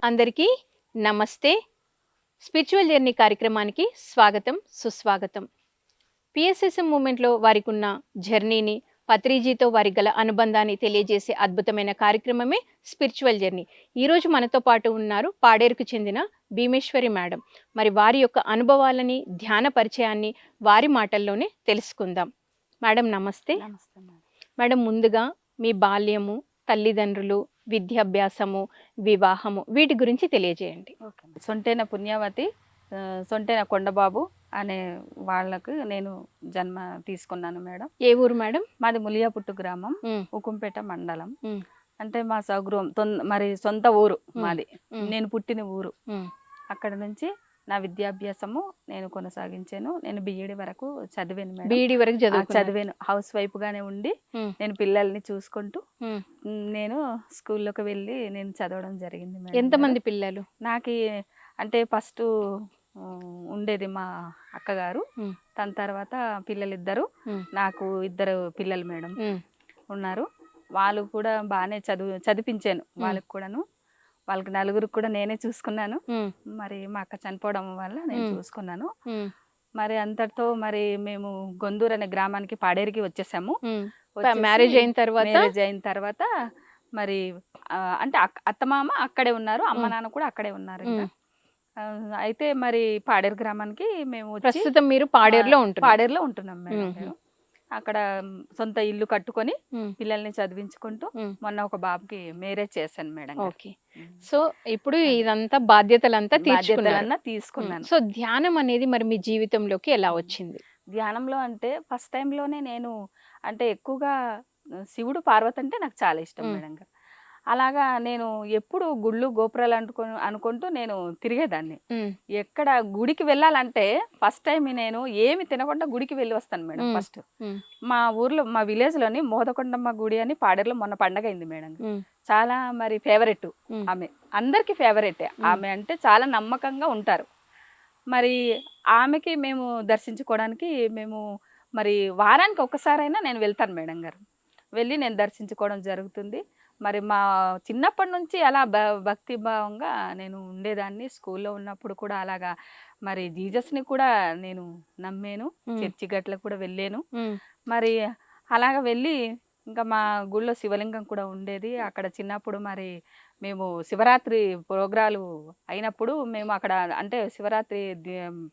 అందరికీ నమస్తే. Spiritual journey కార్యక్రమానికి స్వాగతం, సుస్వాగతం. పిఎస్ఎస్ఎం మూవ్‌మెంట్‌లో వారికున్న జర్నీని, పత్రిజీతో వారికి గల అనుబంధాన్ని తెలియజేసే అద్భుతమైన కార్యక్రమమే స్పిరిచువల్ జర్నీ. ఈరోజు మనతో పాటు ఉన్నారు పాడేరుకు చెందిన భీమేశ్వరి మేడం. మరి వారి యొక్క అనుభవాలని, ధ్యాన పరిచయాన్ని వారి మాటల్లోనే తెలుసుకుందాం. మేడం నమస్తే. నమస్తే మేడం. మేడం ముందుగా మీ బాల్యము, తల్లిదండ్రులు, విద్యాభ్యాసము, వివాహము వీటి గురించి తెలియజేయండి. ఓకే. సొంటేన పుణ్యవతి, సొంటేన కొండబాబు అనే వాళ్ళకు నేను జన్మ తీసుకున్నాను మేడం. ఏ ఊరు మేడం? మాది ములియాపుట్టు గ్రామం, ఉమ్, ఉకుంపేట మండలం. ఉమ్, అంటే మా స్వగృహం మరి సొంత ఊరు మాది. ఉమ్, నేను పుట్టిన ఊరు. ఉమ్, అక్కడ నుంచి నా విద్యాభ్యాసము నేను కొనసాగించాను. నేను బిఈడి వరకు చదివాను మేడం. బీఈడి వరకు చదివాను. హౌస్ వైఫ్ గానే ఉండి నేను పిల్లల్ని చూసుకుంటూ నేను స్కూల్లోకి వెళ్ళి నేను చదవడం జరిగింది మేడం. ఎంతమంది పిల్లలు? నాకు అంటే ఫస్ట్ ఉండేది మా అక్కగారు, తన తర్వాత పిల్లలిద్దరు, నాకు ఇద్దరు పిల్లలు మేడం ఉన్నారు. వాళ్ళు కూడా బాగానే చదివించాను. వాళ్ళకి కూడాను, వాళ్ళకి నలుగురికి కూడా నేనే చూసుకున్నాను. మరి మా అక్క చనిపోవడం వల్ల నేను చూసుకున్నాను. మరి అంతటితో మరి మేము గొందూరు అనే గ్రామానికి పాడేరుకి వచ్చేసాము. మ్యారేజ్ అయిన తర్వాత మరి అంటే అత్తమామ అక్కడే ఉన్నారు, అమ్మ నాన్న కూడా అక్కడే ఉన్నారు. ఇంకా అయితే మరి పాడేరు గ్రామానికి మేము ప్రస్తుతం మీరు పాడేరులో ఉంటున్నాం మేడం. మేము అక్కడ సొంత ఇల్లు కట్టుకొని పిల్లల్ని చదివించుకుంటూ మొన్న ఒక బాబుకి మ్యారేజ్ చేశాను మేడం. ఓకే. సో ఇప్పుడు ఇదంతా బాధ్యతలంతా తీసుకున్నాను. సో ధ్యానం అనేది మరి మీ జీవితంలోకి ఎలా వచ్చింది? ధ్యానంలో అంటే ఫస్ట్ టైంలోనే నేను అంటే ఎక్కువగా శివుడు పార్వతి అంటే నాకు చాలా ఇష్టం మేడం గారు. అలాగా నేను ఎప్పుడు గుళ్ళు గోపురాలు అనుకుంటూ నేను తిరిగేదాన్ని. ఎక్కడ గుడికి వెళ్ళాలంటే ఫస్ట్ టైం నేను ఏమి తినకుండా గుడికి వెళ్ళి వస్తాను మేడం. ఫస్ట్ మా ఊర్లో మా విలేజ్ లోని మోదకొండమ్మ గుడి అని పాడేరులో మొన్న పండగ అయింది మేడం. చాలా మరి ఫేవరెట్ ఆమె, అందరికి ఫేవరెట్ ఆమె. అంటే చాలా నమ్మకంగా ఉంటారు. మరి ఆమెకి మేము దర్శించుకోవడానికి మేము మరి వారానికి ఒక్కసారైనా నేను వెళ్తాను మేడం గారు. వెళ్ళి నేను దర్శించుకోవడం జరుగుతుంది. మరి మా చిన్నప్పటి నుంచి అలా భక్తి భావంగా నేను ఉండేదాన్ని. స్కూల్లో ఉన్నప్పుడు కూడా అలాగా మరి జీసస్ని కూడా నేను నమ్మాను. చర్చి గట్లకు కూడా వెళ్ళాను. మరి అలాగ వెళ్ళి ఇంకా మా గుళ్ళో శివలింగం కూడా ఉండేది. అక్కడ చిన్నప్పుడు మరి మేము శివరాత్రి ప్రోగ్రాలు అయినప్పుడు మేము అక్కడ అంటే శివరాత్రి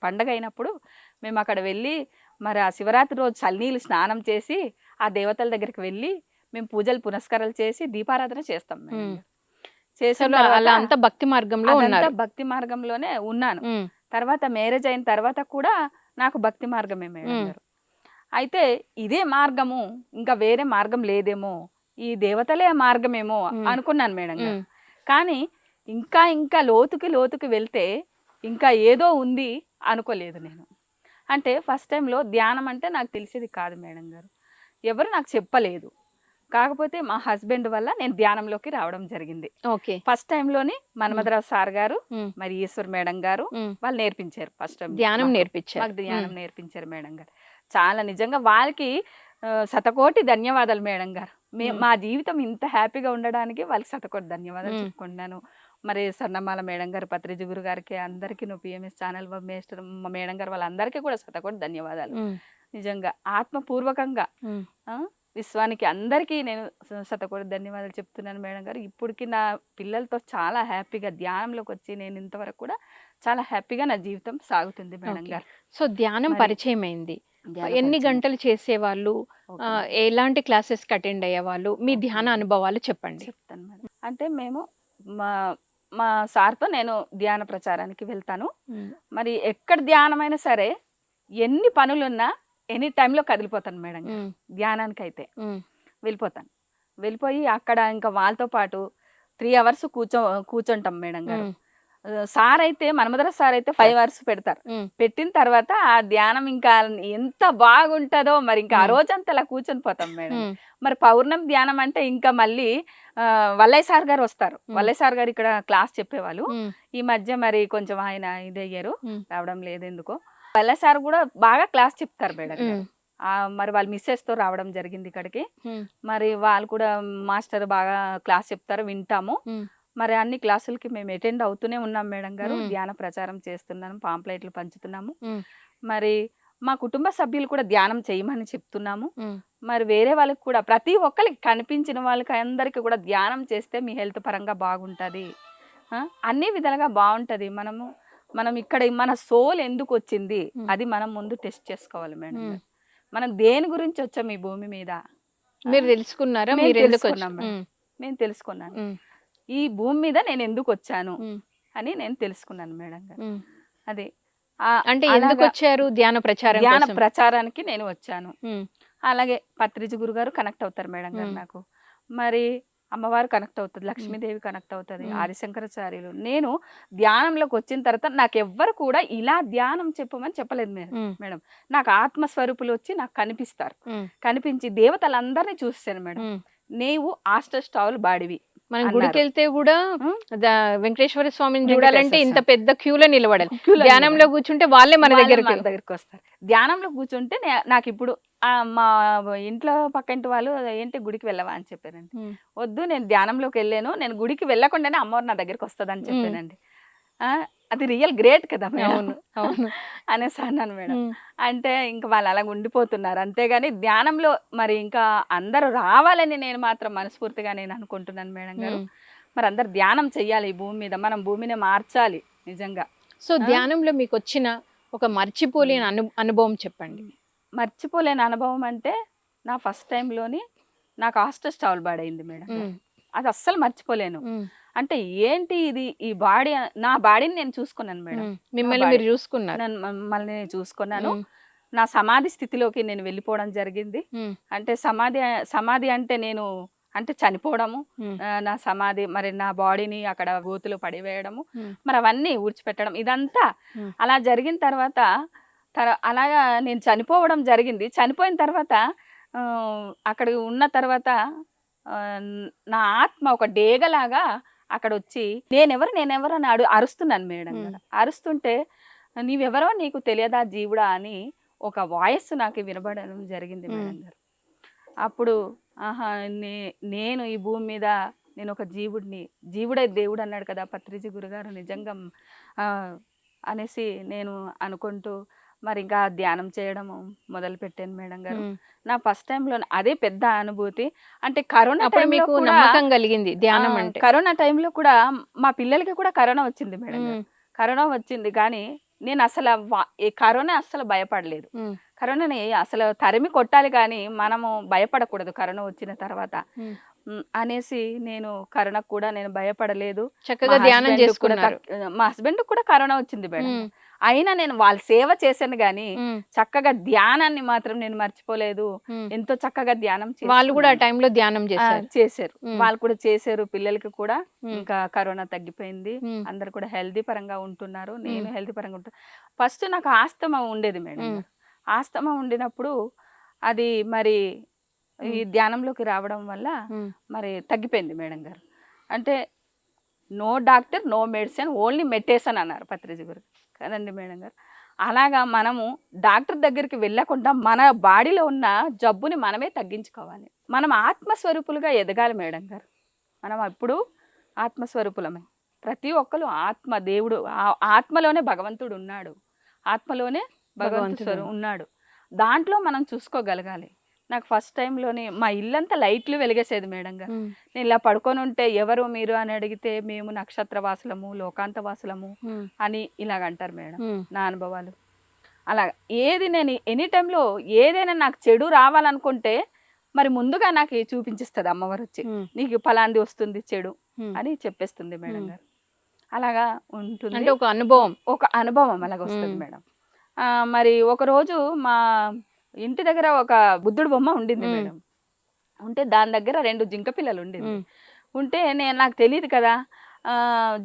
పండగ అయినప్పుడు మేము అక్కడ వెళ్ళి మరి ఆ శివరాత్రి రోజు చల్లనీళ్ళు స్నానం చేసి ఆ దేవతల దగ్గరికి వెళ్ళి మేము పూజలు పునస్కారాలు చేసి దీపారాధన చేస్తాం. అంతా భక్తి మార్గంలో భక్తి మార్గంలోనే ఉన్నాను. తర్వాత మ్యారేజ్ అయిన తర్వాత కూడా నాకు భక్తి మార్గమే మేడం గారు. అయితే ఇదే మార్గము, ఇంకా వేరే మార్గం లేదేమో, ఈ దేవతలే మార్గమేమో అనుకున్నాను మేడం గారు. కానీ ఇంకా ఇంకా లోతుకి వెళ్తే ఇంకా ఏదో ఉంది అనుకోలేదు నేను. అంటే ఫస్ట్ టైంలో ధ్యానం అంటే నాకు తెలిసేది కాదు మేడం గారు. ఎవరు నాకు చెప్పలేదు. కాకపోతే మా హస్బెండ్ వల్ల నేను ధ్యానంలోకి రావడం జరిగింది. ఓకే. ఫస్ట్ టైంలోని మన్మధరావు సార్ గారు మరి ఈశ్వర్ మేడం గారు వాళ్ళు నేర్పించారు. ఫస్ట్ టైం ధ్యానం నేర్పించారు మేడం గారు. చాలా నిజంగా వాళ్ళకి శతకోటి ధన్యవాదాలు మేడం గారు. మా జీవితం ఇంత హ్యాపీగా ఉండడానికి వాళ్ళకి శతకోటి ధన్యవాదాలు చెప్పుకుంటున్నాను. మరి స్వర్ణమాల మేడం గారు, పత్రిజీ గురు గారికి, అందరికీ పిఎంఎస్ ఛానల్ మేస్టర్ మేడం గారు వాళ్ళందరికీ కూడా శతకోటి ధన్యవాదాలు. నిజంగా ఆత్మపూర్వకంగా విశ్వానికి అందరికీ నేను శతకోటి ధన్యవాదాలు చెప్తున్నాను మేడం గారు. ఇప్పటికి నా పిల్లలతో చాలా హ్యాపీగా ధ్యానంలోకి వచ్చి నేను ఇంతవరకు కూడా చాలా హ్యాపీగా నా జీవితం సాగుతుంది మేడం గారు. సో ధ్యానం పరిచయం అయింది. ఎన్ని గంటలు చేసేవాళ్ళు, ఎలాంటి క్లాసెస్కి అటెండ్ అయ్యేవాళ్ళు, మీ ధ్యాన అనుభవాలు చెప్పండి. చెప్తాను మేడం. అంటే మేము మా సార్తో నేను ధ్యాన ప్రచారానికి వెళ్తాను. మరి ఎక్కడ ధ్యానమైనా సరే, ఎన్ని పనులున్నా ఎనీ టైంలో కదిలిపోతాను మేడం. ధ్యానానికి అయితే వెళ్ళిపోయి అక్కడ ఇంకా వాళ్ళతో పాటు 3 hours కూర్చుంటాం మేడం గారు. సార్ అయితే మన్మధరావు సార్ అయితే 5 hours పెడతారు. పెట్టిన తర్వాత ఆ ధ్యానం ఇంకా ఎంత బాగుంటుందో మరి ఇంకా ఆ రోజంతా అలా కూర్చొని పోతాం మేడం. మరి పౌర్ణమి ధ్యానం అంటే ఇంకా మళ్ళీ వల్లయ్య సార్ గారు వస్తారు. వల్లయ్య సార్ గారు ఇక్కడ క్లాస్ చెప్పేవాళ్ళు. ఈ మధ్య మరి కొంచెం ఆయన ఇదయ్యారు, రావడం లేదు ఎందుకో. వల్లయ్య సార్ కూడా బాగా క్లాస్ చెప్తారు మేడం. మరి వాళ్ళ మిస్సెస్ తో రావడం జరిగింది ఇక్కడికి. మరి వాళ్ళు కూడా మాస్టర్ బాగా క్లాస్ చెప్తారు, వింటాము. మరి అన్ని క్లాసులకి మేము అటెండ్ అవుతూనే ఉన్నాం మేడం గారు. మ్మ్. ధ్యాన ప్రచారం చేస్తున్నాను, పాంప్లెట్లు పంచుతున్నాము. మ్మ్. మరి మా కుటుంబ సభ్యులు కూడా ధ్యానం చేయమని చెప్తున్నాము. మ్మ్. మరి వేరే వాళ్ళకి కూడా ప్రతి ఒక్కరికి కనిపించిన వాళ్ళకి అందరికీ కూడా ధ్యానం చేస్తే మీ హెల్త్ పరంగా బాగుంటుంది, అన్ని విధాలుగా బాగుంటుంది. మనం ఇక్కడ మన సోల్ ఎందుకు వచ్చింది అది మనం ముందు టెస్ట్ చేసుకోవాలి మేడం మ్మ్. గారు. మనం దేని గురించి వచ్చాం ఈ భూమి మీద మీరు తెలుసుకున్నారా? మేము మీరు ఎందుకు తెలుసుకున్నాం మేడం. మ్మ్. నేను తెలుసుకున్నాను మ్మ్. ఈ భూమి మీద నేను ఎందుకు వచ్చాను మ్మ్. అని నేను తెలుసుకున్నాను మేడం గారు. మ్మ్. అది అంటే ఎందుకు వచ్చారు? ధ్యాన ప్రచారం ధ్యాన కోసం? ప్రచారానికి నేను వచ్చాను. మ్మ్. అలాగే పత్రిజి గురుగారు కనెక్ట్ అవుతారు మేడం గారు మ్మ్. నాకు. మరి అమ్మవారు కనెక్ట్ అవుతుంది, లక్ష్మీదేవి కనెక్ట్ అవుతుంది, మ్మ్. ఆదిశంకరాచార్యులు. నేను ధ్యానంలోకి వచ్చిన తర్వాత నాకు ఎవ్వరు కూడా ఇలా ధ్యానం చెప్పమని చెప్పలేదు మ్మ్. మేడం. నాకు ఆత్మస్వరూపులు వచ్చి నాకు కనిపిస్తారు. మ్మ్. కనిపించి దేవతలందరినీ చూస్తాను మేడం. మ్మ్. నీవు ఆస్ట్రస్టావుల్ బాడివి మనం అన్నారు. గుడికి వెళ్తే కూడా మ్మ్. వెంకటేశ్వర స్వామిని వెంకటేశ్వర చూడాలంటే ఇంత స్వామి. పెద్ద క్యూలో నిలబడాలి. క్యూలో ధ్యానంలో నిలబడాలి. కూర్చుంటే వాళ్ళే మన వాళ్ళే దగ్గరికి మన దగ్గరికి వస్తారు. ధ్యానంలో కూర్చుంటే నాకు ఇప్పుడు మా ఇంట్లో పక్కింటి వాళ్ళు ఏంటి గుడికి వెళ్ళవా అని చెప్పారండి. మ్మ్. వద్దు, నేను ధ్యానంలోకి వెళ్ళాను, నేను గుడికి వెళ్ళకుండానే అమ్మవారు నా దగ్గరికి వస్తుందని చెప్పానండి. అది రియల్ గ్రేట్ కదా మేడం అవును అవును అనేసి అన్నాను మేడం. మ్మ్. అంటే ఇంకా వాళ్ళు అలా ఉండిపోతున్నారు. అంతేగాని ధ్యానంలో మరి ఇంకా అందరూ రావాలని నేను మాత్రం మనస్ఫూర్తిగా నేను అనుకుంటున్నాను మేడం గారు. మ్మ్. మరి అందరు ధ్యానం చెయ్యాలి ఈ భూమి మీద, మనం భూమిని మార్చాలి నిజంగా. సో ధ్యానంలో మీకు వచ్చిన ఒక మర్చిపోలేని అనుభవం చెప్పండి. మర్చిపోలేని అనుభవం అంటే నా ఫస్ట్ టైంలోని నాకు ఆస్ట్రస్టావుల్ బాడీ అయింది మేడం. మ్మ్. అది అస్సలు మర్చిపోలేను. మ్మ్. అంటే ఏంటి ఇది, ఈ బాడీ, నా బాడీని నేను చూసుకున్నాను మేడం. మ్మ్. మిమ్మల్ని నా మీరు చూసుకున్నారు. నేను మమ్మల్ని చూసుకున్నాను. మ్మ్. నా సమాధి స్థితిలోకి నేను వెళ్ళిపోవడం జరిగింది. మ్మ్. అంటే సమాధి అంటే నేను అంటే చనిపోవడము, మ్మ్. నా సమాధి మరి నా బాడీని అక్కడ గోతులో పడివేయడము, మ్మ్. మరి అవన్నీ ఊడ్చిపెట్టడం ఇదంతా మ్మ్. అలా జరిగిన తర్వాత అలాగా నేను చనిపోవడం జరిగింది. చనిపోయిన తర్వాత అక్కడ ఉన్న తర్వాత నా ఆత్మ ఒక డేగలాగా అక్కడ వచ్చి నేనెవరు అని అరుస్తున్నాను మేడం గారు. అరుస్తుంటే నీవెవరో నీకు తెలియదా జీవుడా అని ఒక వాయిస్ నాకు వినబడడం జరిగింది మేడం గారు. అప్పుడు ఆహా, నేను ఈ భూమి మీద నేను ఒక జీవుడే దేవుడు అన్నాడు కదా పత్రిజి గురుగారు, నిజంగా అనేసి నేను అనుకుంటూ మరి ఇంకా ధ్యానం చేయడం మొదలు పెట్టాను మేడం గారు. నా ఫస్ట్ టైంలో అదే పెద్ద అనుభూతి. అంటే కరోనా టైంలో మీకు నమ్మకం కలిగింది ధ్యానం అంటే. కరోనా టైంలో కూడా మా పిల్లలకి కూడా కరోనా వచ్చింది మేడం గారు. కరోనా వచ్చింది కానీ నేను అసలు కరోనా అస్సలు భయపడలేదు. కరోనాని అసలు తరిమి కొట్టాలి కానీ మనము భయపడకూడదు కరోనా వచ్చిన తర్వాత అనేసి నేను కరోనా కూడా నేను భయపడలేదు. చక్కగా ధ్యానం చేసుకున్నారు. మా హస్బెండ్ కూడా కరోనా వచ్చింది మేడం. అయినా నేను వాళ్ళ సేవ చేశాను గానీ చక్కగా ధ్యానాన్ని మాత్రం నేను మర్చిపోలేదు. ఎంతో చక్కగా ధ్యానం వాళ్ళు కూడా ఆ టైంలో ధ్యానం చేశారు. వాళ్ళు కూడా చేశారు. పిల్లలకి కూడా ఇంకా కరోనా తగ్గిపోయింది. అందరు కూడా హెల్తీ పరంగా ఉంటున్నారు. నేను హెల్తీ పరంగా ఉంటాను. ఫస్ట్ నాకు ఆస్తమా ఉండేది మేడం. ఆస్తమా ఉండినప్పుడు అది మరి ఈ ధ్యానంలోకి రావడం వల్ల మరి తగ్గిపోయింది మేడం గారు. అంటే no doctor no medicine, only meditation అన్నారు పత్రిజి గారు కదండి మేడం గారు. అలాగా మనము డాక్టర్ దగ్గరికి వెళ్ళకుండా మన బాడీలో ఉన్న జబ్బుని మనమే తగ్గించుకోవాలి. మనం ఆత్మస్వరూపులుగా ఎదగాలి మేడం గారు. మనం ఇప్పుడు ఆత్మస్వరూపులమే. ప్రతి ఒక్కరు ఆత్మ, దేవుడు ఆత్మలోనే భగవంతుడు ఉన్నాడు. ఆత్మలోనే భగవంతుడు ఉన్నాడు. దాంట్లో మనం చూసుకోగలగాలి. నాకు ఫస్ట్ టైంలోనే మా ఇల్లంతా లైట్లు వెలిగేసేది మేడం గారు. నేను ఇలా పడుకొని ఉంటే ఎవరు మీరు అని అడిగితే మేము నక్షత్రవాసులము, లోకాంతవాసులము అని ఇలాగంటారు మేడం. నా అనుభవాలు అలా. ఏది నేను ఎనీ టైంలో ఏదైనా నాకు చెడు రావాలనుకుంటే మరి ముందుగా నాకు చూపించిస్తుంది అమ్మవారు వచ్చి, నీకు ఫలాంది వస్తుంది చెడు అని చెప్పేస్తుంది మేడం గారు. అలాగా ఉంటుంది. అంటే ఒక అనుభవం అలాగ వస్తుంది మేడం. మరి ఒకరోజు మా ఇంటి దగ్గర ఒక బుద్ధుడు బొమ్మ ఉండింది మేడం. ఉంటే దాని దగ్గర 2 జింక పిల్లలు ఉండింది. ఉంటే నాకు తెలియదు కదా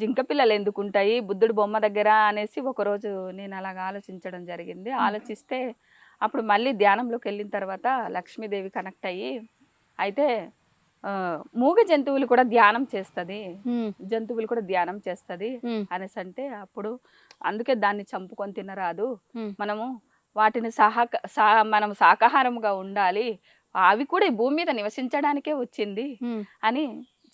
జింక పిల్లలు ఎందుకు ఉంటాయి బుద్ధుడు బొమ్మ దగ్గర అనేసి ఒకరోజు నేను అలాగ ఆలోచించడం జరిగింది. ఆలోచిస్తే అప్పుడు మళ్ళీ ధ్యానంలోకి వెళ్ళిన తర్వాత లక్ష్మీదేవి కనెక్ట్ అయ్యి, అయితే మూగ జంతువులు కూడా ధ్యానం చేస్తుంది, జంతువులు కూడా ధ్యానం చేస్తుంది అనేసి అంటే, అప్పుడు అందుకే దాన్ని చంపుకొని తినరాదు, మనము వాటిని మనం శాకాహారంగా ఉండాలి, అవి కూడా ఈ భూమి మీద నివసించడానికే వచ్చింది అని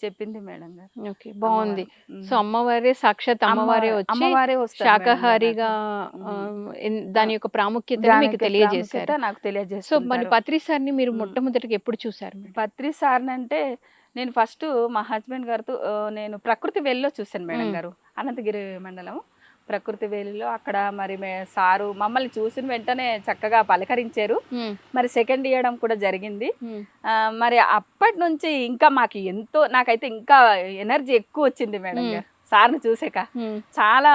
చెప్పింది మేడం గారు. ఓకే. బావుంది. అమ్మవారు. సో, అమ్మవారే సాక్షాత్ అమ్మవారే వచ్చి అమ్మవారే వస్తారు మేడం గారు శాకాహారిగా నాకు. దాని యొక్క ప్రాముఖ్యతని మీకు దానికి తెలియజేశారు. ప్రాముఖ్యత నాకు సో, మరి తెలియజేస్తుంటారు. పత్రి సార్‌ని మీరు హ్మ్. మొట్టమొదటిగా ఎప్పుడు చూసారు మేడం? పత్రి సార్‌నంటే నేను ఫస్టు మా హస్బెండ్ గారితో నేను ప్రకృతి వేలిలో చూసాను మేడం హ్మ్. గారు. అనంతగిరి మండలం ప్రకృతి వేలిలో అక్కడ మరి సారు మమ్మల్ని చూసిన వెంటనే చక్కగా పలకరించారు. హ్మ్. మరి సెకండ్ ఇయ్యడం కూడా జరిగింది. హ్మ్. మరి అప్పటినుంచి ఇంకా మాకు ఎంతో నాకైతే ఇంకా ఎనర్జీ ఎక్కువొచ్చింది మేడం హ్మ్. గారు సార్‌ని చూసాక. హ్మ్. చాలా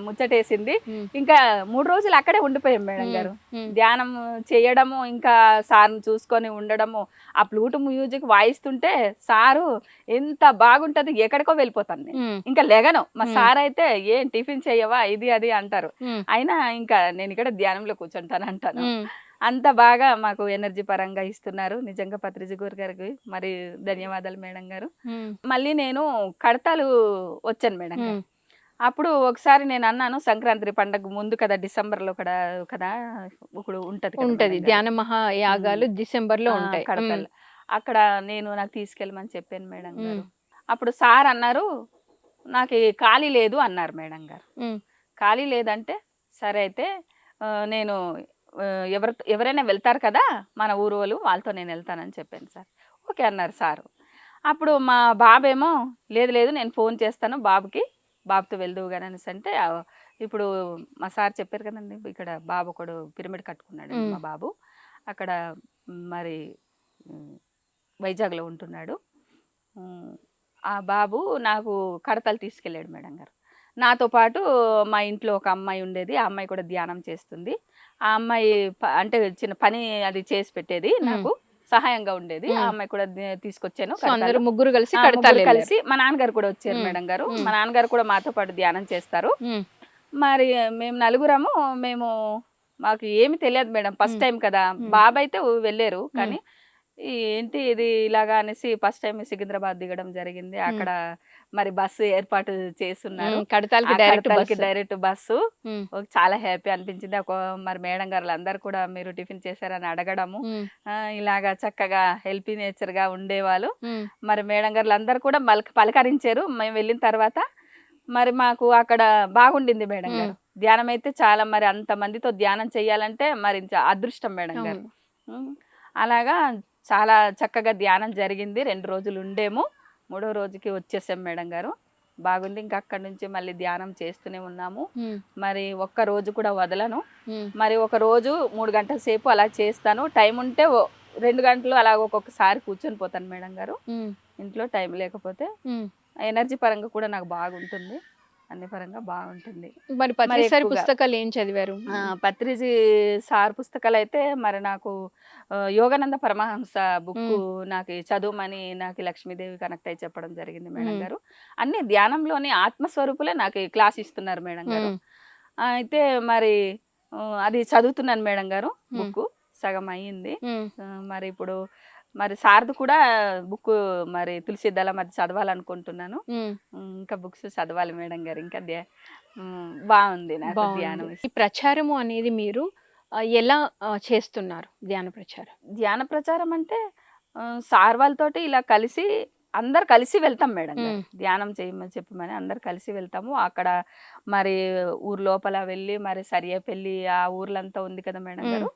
ముచ్చటేసింది. హ్మ్. ఇంకా 3 రోజులు అక్కడే ఉండిపోయాం మేడం హ్మ్. గారు. హ్మ్. ధ్యానం చేయడము, ఇంకా సార్‌ని చూసుకొని ఉండడము. ఆ ఫ్లూట్ మ్యూజిక్ వాయిస్తుంటే సారు ఎంత బాగుంటది ఎక్కడికో వెళ్ళిపోతాను నేను. హ్మ్. ఇంకా లెగను. మా హ్మ్. సారయితే "ఏం టిఫిన్ చెయ్యవా?" ఇది అది అంటారు. హ్మ్. అయినా ఇంకా నేనిక్కడ ధ్యానంలో కూర్చుంటానంటాను. హ్మ్. అంత బాగా మాకు ఎనర్జీ పరంగా ఇస్తున్నారు. నిజంగా పత్రిజీ గురు గారికి మరి ధన్యవాదాలు మేడం గారు. హ్మ్. మళ్ళీ నేను కడతాలు వచ్చాను మేడం గారు. హ్మ్. అప్పుడు ఒకసారి నేనన్నాను సంక్రాంతి పండగ ముందు కదా! డిసెంబర్‌లో కదా! ఇప్పుడు ఉంటది కదా ఉంటది. మేడం గారు. ధ్యాన మహాయాగాలు డిసెంబర్‌లో ఉంటాయి. హ్మ్. కడతాలు. అక్కడ నాకు తీసుకెళ్ళమని చెప్పాను మేడం హ్మ్. గారు. అప్పుడు సార్ అన్నారు, "నాకి ఖాళీ లేదు" అన్నారు మేడం గారు. హ్మ్. ఖాళీ లేదంటే, సరే అయితే నేను ఎవరైనా వెళ్తారు కదా! మన ఊరోళ్ళు వాళ్ళతో నేనెళ్తానని చెప్పాను సార్. ఓకే అన్నారు సారు. అప్పుడు మా బాబేమో, లేదు లేదు నేను ఫోన్ చేస్తాను బాబుకి, బాబుతో వెళ్దువు గాని అనేసంటే, ఇప్పుడు మా సార్ చెప్పారు కదండీ! ఇక్కడ బాబు ఒకడు పిరమిడ్ కట్టుకున్నాడండి హ్మ్. మా బాబు. అక్కడ మరి హ్మ్, వైజాగ్‌లో ఉంటున్నాడు. హ్మ్. ఆ బాబు నాకు కడతలు తీసుకెళ్ళాడు మేడం గారు. నాతో పాటు మా ఇంట్లో ఒక అమ్మాయి ఉండేది. ఆ అమ్మాయి కూడా ధ్యానం చేస్తుంది. ఆ అమ్మాయి అంటే చిన్న పని అది చేసి పెట్టేది హ్మ్. నాకు. సహాయంగా ఉండేది. ఆ హ్మ్. అమ్మాయి కూడా తీసుకొచ్చాను సో, అందరూ కడతాలు. ముగ్గురు కలిసి ముగ్గురు కడతాలెళ్లారు. కలిసి మా నాన్నగారు కూడా వచ్చారు హ్మ్. మేడం గారు. హ్మ్. మా నాన్నగారు కూడా మాతో పాటు ధ్యానం చేస్తారు. హ్మ్. మరి మేము నలుగురము మేము మాకు ఏమి తెలియదు మేడం. ఫస్ట్ హ్మ్. టైమ్ కదా! హ్మ్. బాబయితే వెళ్లారు. హ్మ్. కానీ ఏంటి ఇది ఇలాగా అనేసి ఫస్ట్ టైమ్ సికింద్రాబాద్ దిగడం జరిగింది. హ్మ్. అక్కడ మరి బస్సు ఏర్పాటు చేసున్నారు. హ్మ్. కడతాలకి ఆ డైరెక్ట్ కడతాలకి బస్సు. Direct bus. హ్మ్. చాలా హ్యాపీ అనిపించింది. మరి మేడం గారులందరూ కూడా మీరు టిఫిన్ చేశారని అడగడము. హ్మ్. ఇలాగా చక్కగా హెల్పీ నేచర్‌గా ఉండేవాళ్ళు. హ్మ్. మరి మేడం గారులందరూ కూడా పలకరించారు. మేము వెళ్ళిన తర్వాత. మరి మాకు అక్కడ బాగుండింది మేడం హ్మ్. గారు. ధ్యానమైతే చాలా మరి అంతమందితో ధ్యానం చేయాలంటే మరి అదృష్టం మేడం గారు. అవును. హ్మ్. అలాగా చాలా చక్కగా ధ్యానం జరిగింది. 2 రోజులు ఉండేము. మూడో రోజుకి వచ్చేసాం మేడం గారు. బాగుంది. ఇంకా అక్కడి నుంచి మళ్ళీ ధ్యానం చేస్తూనే ఉన్నాము. హ్మ్. మరి ఒక్క రోజు కూడా వదలను. హ్మ్. మరి ఒక రోజు 3 గంటల సేపు అలా చేస్తాను. టైం ఉంటే 2 గంటలు అలా ఒక్కొక్కసారి కూర్చొని పోతాను మేడం గారు. హ్మ్. ఇంట్లో టైం లేకపోతే. హ్మ్. ఎనర్జీ పరంగా కూడా నాకు బాగుంటుంది. అన్ని పరంగా బాగుంటుంది. మరి మరి పత్రిసారి ఎక్కువగా పుస్తకాలు ఏం చదివారు? పత్రిజీ సార్ పుస్తకాలైతే మరి నాకు యోగానంద పరమహంస బుక్కు హ్మ్. నాకు చదువుమని నాకు లక్ష్మీదేవి కనెక్ట్ అయ్యి చెప్పడం జరిగింది మేడం హ్మ్. గారు. అన్ని ధ్యానంలోని ఆత్మస్వరూపులే నాకు క్లాస్ ఇస్తున్నారు మేడం గారు. హ్మ్. అయితే మరి అది చదువుతున్నాను మేడం గారు హ్మ్. బుక్కు. సగం అయింది. హ్మ్. మరి ఇప్పుడు మరి సార్‌ది కూడా బుక్కు మరి తులసి దళం అది చదవాలనుకుంటున్నాను. హ్మ్. ఇంకా బుక్స్ చదవాలి మేడం గారు. ఇంకా బావుంది నాకు బావుంది. ధ్యానం. ఈ ప్రచారము అనేది మీరు ఎలా చేస్తున్నారు ధ్యాన ప్రచారం? ధ్యాన ప్రచారం అంటే సార్ వాళ్ళతోటి ఇలా కలిసి అందరు కలిసి వెళ్తాం మేడం గారు. హ్మ్. ధ్యానం చేయమని చెప్పమని అందరు కలిసి వెళ్తాము. అక్కడ మరి ఊరు లోపల వెళ్ళి మరి సరియపల్లి ఆ ఊర్లంతా ఉంది కదా మేడం హ్మ్. గారు.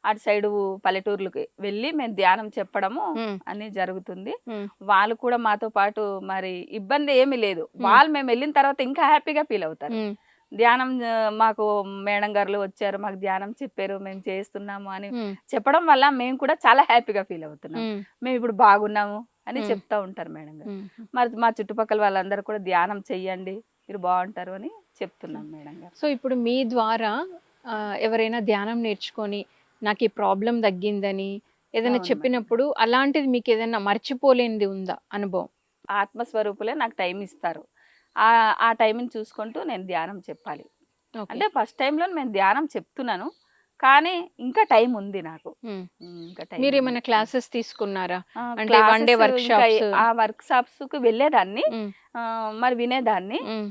అటు సైడు పల్లెటూర్లకి వెళ్ళి మేము ధ్యానం చెప్పడము హ్మ్. అని జరుగుతుంది. హ్మ్. వాళ్ళు కూడా మాతో పాటు మరి ఇబ్బంది ఏమీ లేదు. హ్మ్. వాళ్ళు మేము వెళ్ళిన తర్వాత ఇంకా హ్యాపీగా ఫీల్ అవుతారు. హ్మ్. ధ్యానం మాకు మేడం గారులు వచ్చారు. మాకు ధ్యానం చెప్పారు. మేము చేస్తున్నాము అని హ్మ్. చెప్పడం వల్ల మేము కూడా చాలా హ్యాపీగా ఫీల్ అవుతున్నాం. హ్మ్. మేమిప్పుడు బాగున్నాము అని హ్మ్. చెప్తా ఉంటారు మేడం గారు. హ్మ్. మరి మా చుట్టుపక్కల వాళ్ళందరూ కూడా ధ్యానం చెయ్యండి. మీరు బావుంటారు అని చెప్తున్నాం మేడం గారు. సో, ఇప్పుడు మీ ద్వారా ఎవరైనా ధ్యానం నేర్చుకొని నాకీ ప్రాబ్లమ్ తగ్గిందని ఏదైనా అవును మేడం. చెప్పినప్పుడు అలాంటిది మీకేదైనా మర్చిపోలేనిది ఉందా అనుభవం? ఆత్మస్వరూపులే నాకు టైం ఇస్తారు. ఆ టైంని చూసుకుంటూ నేను ధ్యానం చెప్పాలి. ఓకే. అంటే ఫస్ట్ టైమ్‌లో నేను ధ్యానం చెప్తున్నాను. కానీ ఇంకా టైం ఉంది నాకు. హ్మ్. ఇంకా టైం ఉంది. మీరేమైనా క్లాసెస్ తీసుకున్నారా? అంటే వన్ డే క్లాసెస్ ఇంకా వర్క్‌షాప్స్? ఆ వర్క్ షాప్స్‌కి వెళ్ళేదాన్ని. హ్మ్. మరి వినేదాన్ని. హ్మ్.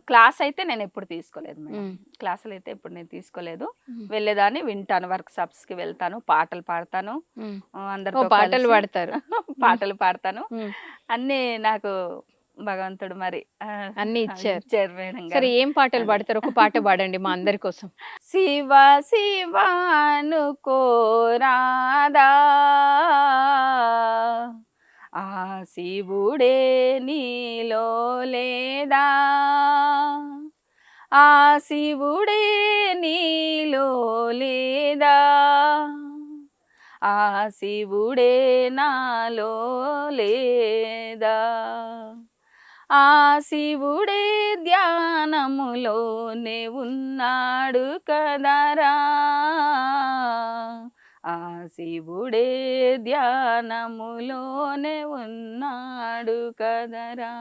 క్లాస్ అయితే నేను ఎప్పుడు తీసుకోలేదు మేడం. ఉమ్, క్లాసులు అయితే ఎప్పుడు నేను తీసుకోలేదు. ఉమ్, వెళ్ళేదాన్ని, వింటాను, వర్క్షాప్స్కి వెళ్తాను, పాటలు పాడతాను, ఉమ్. ఓ అందరితో పాటలు కలిసి పాడతారు. పాటలు పాడతాను. ఉమ్, అన్నీ నాకు భగవంతుడు మరి అన్ని ఇచ్చారు. ఇచ్చారు మేడం సరే, గారు. ఏం పాటలు అదే. పాడతారు? ఒక పాట పాడండి మా అందరి కోసం. శివ శివ అనుకోరాదా, ఆ శివుడే నీలో లేదా, ఆ శివుడే నీలో లేదా, ఆ శివుడే నాలో లేదా, ఆ శివుడే ధ్యానములోనే ఉన్నాడు కదరా, ఆ శివుడే ధ్యానములోనే ఉన్నాడు కదరా.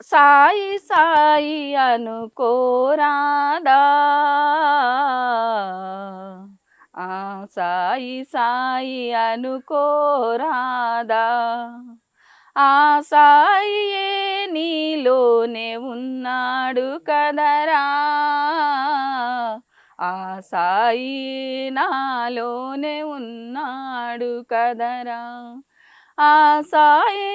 సాయి సాయి అనుకోరాదా, ఆ సాయి సాయి అనుకోరాదా, ఆ సాయియే నీలోనే ఉన్నాడు కదరా, ఆ సాయి నాలోనే ఉన్నాడు కదరా, ఆ సాయి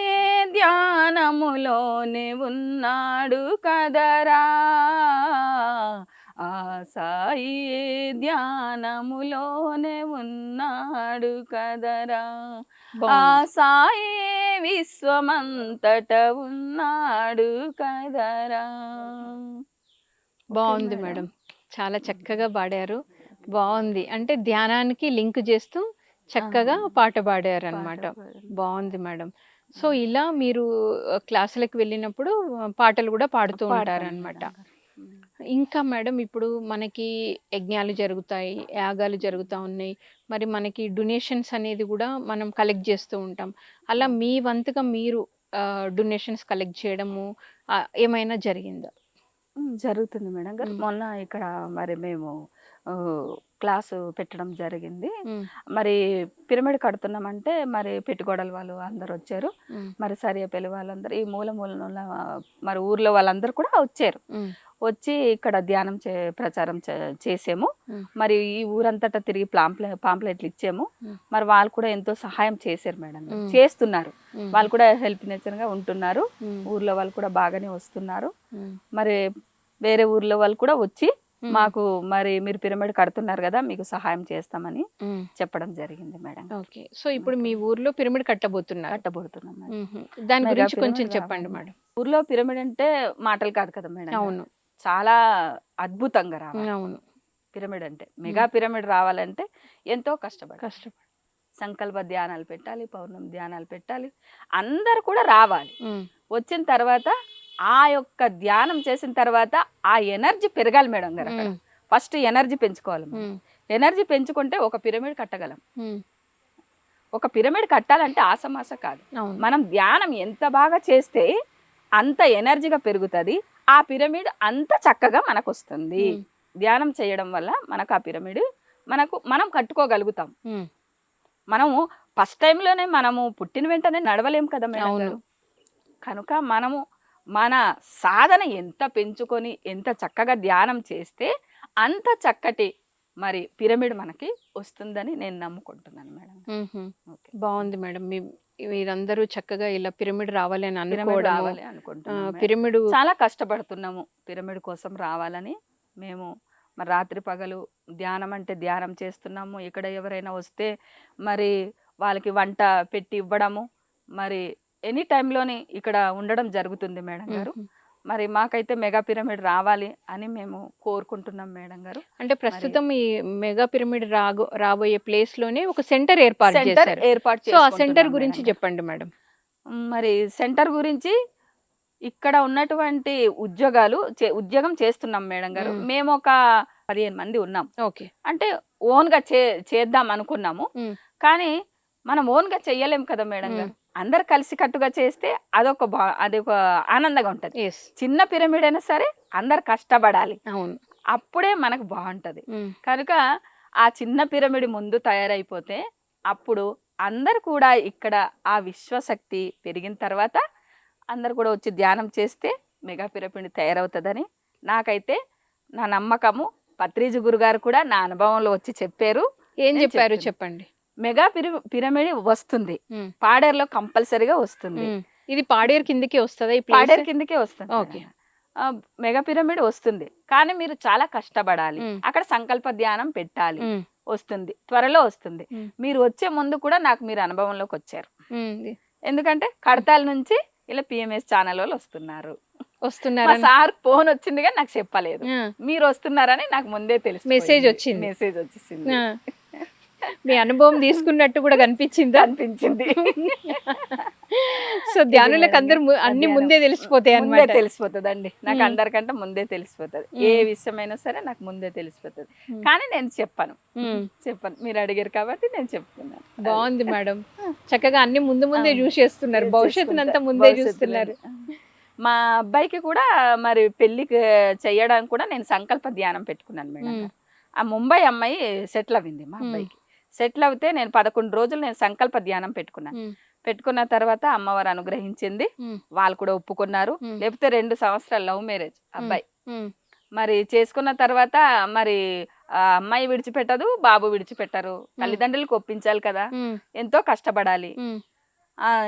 ధ్యానములోనే ఉన్నాడు కదరా, ఆ సాయి ధ్యానములోనే ఉన్నాడు కదరా, ఆ బాగుంది. సాయి విశ్వమంతట ఉన్నాడు కదరా. ఓకే బాగుంది మేడం. మేడం. చాలా చక్కగా పాడారు. బాగుంది. అంటే ధ్యానానికి లింక్ చేస్తూ చక్కగా పాట పాట పాడారనమాట. పాడాను. బాగుంది మేడం. సో, ఇలా మీరు క్లాసులకు వెళ్ళినప్పుడు పాటలు కూడా పాడుతూ పాడతాను ఉంటారనమాట. మేడం గారు. ఇంకా మేడం, ఇప్పుడు మనకి యజ్ఞాలు జరుగుతాయి, యాగాలు జరుగుతా ఉన్నాయి. మరి మనకి డొనేషన్స్ అనేది కూడా మనం కలెక్ట్ చేస్తూ ఉంటాం. అలా మీ వంతుగా మీరు డొనేషన్స్ కలెక్ట్ చేయడము ఏమైనా జరిగిందా? జరుగుతుంది మేడం గారు. హ్మ్. మొన్న ఇక్కడ మరి మేము క్లాసు పెట్టడం జరిగింది. హ్మ్. మరి పిరమిడ్ కడుతున్నామంటే మరి పెట్టుకోడలు వాళ్ళు అందరూ వచ్చారు. హ్మ్. మరి సరియపల్లి వాళ్ళందరూ ఈ మూల మూలనున్న మరి ఊర్లో వాళ్ళందరూ కూడా వచ్చారు. హ్మ్. వచ్చి ఇక్కడ ధ్యానం ప్రచారం చేసాము. హ్మ్. మరి ఈ ఊరంతటా తిరిగి పాంప్లెట్లు ఇచ్చాము. హ్మ్. మరి వాళ్ళు కూడా ఎంతో సహాయం చేశారు మేడం గారు. హ్మ్. చేస్తున్నారు. హ్మ్. వాళ్ళు కూడా హెల్ప్ నేచర్‌గా ఉంటున్నారు. హ్మ్. ఊర్లో వాళ్ళు కూడా బాగానే వస్తున్నారు. హ్మ్. మరి వేరే ఊర్లో వాళ్ళు కూడా వచ్చి హ్మ్. మాకు మరి మీరు పిరమిడ్ కడుతున్నారు కదా, మీకు సహాయం చేస్తామని హ్మ్. చెప్పడం జరిగింది మేడం. ఓకే. సో, ఇప్పుడు మీ ఊర్లో పిరమిడ్ కట్టబోతున్నారు. కట్టబోతున్నాం మేడం. హుహు. దాని మెగా గురించి కొంచెం పిరమిడ్ చెప్పండి రావాలి. మేడం. ఊర్లో పిరమిడ్ అంటే మాటలు కాదు కదా మేడం గారు. అవును. చాలా అద్భుతంగా హ్మ్. రావాలి. అవును. పిరమిడ్ అంటే హ్మ్. మెగా పిరమిడ్ రావాలంటే ఎంతో కష్టపడాలి. కష్టపడి. సంకల్ప ధ్యానాలు పెట్టాలి, పౌర్ణమి ధ్యానాలు పెట్టాలి, అందరు కూడా రావాలి. హ్మ్. వచ్చిన తర్వాత ఆ యొక్క ధ్యానం చేసిన తర్వాత ఆ ఎనర్జీ పెరగాలి మేడం గారు. అక్కడ హ్మ్. ఫస్ట్ ఎనర్జీ పెంచుకోవాలి మనం. హ్మ్. ఎనర్జీ పెంచుకుంటే ఒక పిరమిడ్ కట్టగలం. హ్మ్. ఒక పిరమిడ్ కట్టాలంటే ఆసమాస కాదు. అవును. మనం ధ్యానం ఎంత బాగా చేస్తే అంత ఎనర్జీగా పెరుగుతుంది. ఆ పిరమిడ్ అంత చక్కగా మనకు వస్తుంది. హ్మ్. ధ్యానం చేయడం వల్ల మనకు ఆ పిరమిడ్ మనం కట్టుకోగలుగుతాం. హ్మ్. మనము ఫస్ట్ టైంలోనే మనము పుట్టిన వెంటనే నడవలేం కదా మేడం అవును. గారు. కనుక మనము మన సాధన ఎంత పెంచుకొని ఎంత చక్కగా ధ్యానం చేస్తే అంత చక్కటి మరి పిరమిడ్ మనకి వస్తుందని నేను నమ్ముకుంటున్నాను మేడం. హుహు. ఓకే. బావుంది మేడం. మీరందరూ చక్కగా ఇలా పిరమిడ్ రావాలని పిరమిడ్ అనుకోవడము, రావాలి అనుకుంటున్నాం మేడం. పిరమిడ్ చాలా కష్టపడుతున్నాము పిరమిడ్ కోసం రావాలని. మేము మరి రాత్రి పగలు ధ్యానం అంటే ధ్యానం చేస్తున్నాము. ఇక్కడ ఎవరైనా వస్తే మరి వాళ్ళకి వంట పెట్టి ఇవ్వడము, మరి ఎనీ టైంలోని ఇక్కడ ఉండడం జరుగుతుంది మేడం గారు. హుహు. మరి మాకైతే మెగా పిరమిడ్ రావాలి అని మేము కోరుకుంటున్నాం మేడం గారు. అంటే ప్రస్తుతం ఈ మెగా పిరమిడ్ రాబోయే ప్లేస్‌లోనే ఒక సెంటర్ ఏర్పాటు సెంటర్ చేశారు. ఏర్పాటు సో, ఆ సెంటర్ చేసుకుంటున్నాం గురించి మేడం గారు. చెప్పండి మేడం. మరి సెంటర్ గురించి ఇక్కడ ఉన్నటువంటి ఉద్యోగం చేస్తున్నాం మేడం గారు. హ్మ్. మేము ఒక 15 మంది ఉన్నాం. ఓకే. అంటే ఓన్‌గా చేద్దాం అనుకున్నాము. హ్మ్. కానీ మనం ఓన్‌గా చెయ్యలేం కదా మేడం హ్మ్. గారు. అందరు కలిసికట్టుగా చేస్తే అదొక ఆనందంగా ఉంటది. యెస్. చిన్న పిరమిడ్ అయినా సరే అందరు కష్టపడాలి. అవును. అప్పుడే మనకు బావుంటది. హ్మ్. కనుక ఆ చిన్న పిరమిడ్ ముందు తయారైపోతే అప్పుడు అందరూ కూడా ఇక్కడ ఆ విశ్వశక్తి పెరిగిన తర్వాత అందరూ కూడా వచ్చి ధ్యానం చేస్తే మెగా పిరమిడ్ తయారవుతుందని నాకైతే నా నమ్మకము. పత్రిజీ గురుగారు కూడా నా అనుభవంలో వచ్చి చెప్పారు. ఏం నేను చెప్పారు చెప్తున్నా. చెప్పండి. మెగా పిరమిడ్ వస్తుంది, ఉమ్, పాడేరులో కంపల్సరీగా వస్తుంది. ఉమ్. ఇది పాడేరు కిందకి వస్తుందా ఈ ప్లేస్? పాడేరు కిందకే వస్తుంది. ఓకే. మెగా పిరమిడ్ వస్తుంది, కానీ మీరు చాలా కష్టపడాలి. ఉమ్. అక్కడ సంకల్ప ధ్యానం పెట్టాలి. ఉమ్, వస్తుంది, త్వరలో వస్తుంది. ఉమ్, మీరు వచ్చే ముందు కూడా నాకు మీరు అనుభవంలోకి వచ్చారు. ఉమ్. ఎందుకంటే కడతాల నుంచి ఇలా పిఎంఎస్ ఛానల్ వాళ్ళు వస్తున్నారు. మా వస్తున్నారా? సార్ ఫోన్ వచ్చింది కానీ నాకు చెప్పలేదు. ఆ, మీరు వస్తున్నారని నాకు ముందే తెలుసు. మెసేజ్ వచ్చింది. మెసేజ్ వచ్చేసింది. ఆ. మీ అనుభవం తీసుకున్నట్టు కూడా కనిపించిందా? అనిపించింది. సో ధ్యానులకు అందరు అన్ని ముందే తెలిసిపోతాయి ముందే అన్నమాట. తెలిసిపోతుందండి నాకు. ఉమ్. అందరికంటే ముందే తెలిసిపోతుంది. ఏ విషయమైనా సరే నాకు ముందే తెలిసిపోతుంది. ఉమ్. కానీ నేను చెప్పను. ఉమ్. చెప్పను, మీరు అడిగారు కాబట్టి నేను చెప్తున్నాను. బాగుంది మేడం, చక్కగా అన్ని ముందు ముందే అవును. చూసేస్తున్నారు, భవిష్యత్తును అంతా ముందే భవిష్యత్తులో చూస్తున్నారు. మా అబ్బాయికి కూడా మరి పెళ్లికి చేయడానికి కూడా నేను సంకల్ప ధ్యానం పెట్టుకున్నాను మేడం. ఉమ్. ఆ ముంబై అమ్మాయి సెటిల్ అవ్వింది. మా అబ్బాయికి సెటిల్ అవుతే నేను 11 రోజులు నేను సంకల్ప ధ్యానం పెట్టుకున్నాను. ఉమ్. పెట్టుకున్న తర్వాత అమ్మవారు అనుగ్రహించింది. ఉమ్. వాళ్ళు కూడా ఒప్పుకున్నారు. ఉమ్. లేకపోతే 2 సంవత్సరాలు లవ్ మ్యారేజ్ అబ్బాయి. ఉమ్. మరి చేసుకున్న తర్వాత మరి ఆ అమ్మాయి విడిచిపెట్టదు, బాబు విడిచిపెట్టరు. తల్లిదండ్రులకు ఒప్పించాలి కదా, ఉమ్. ఎంతో కష్టపడాలి. ఉమ్.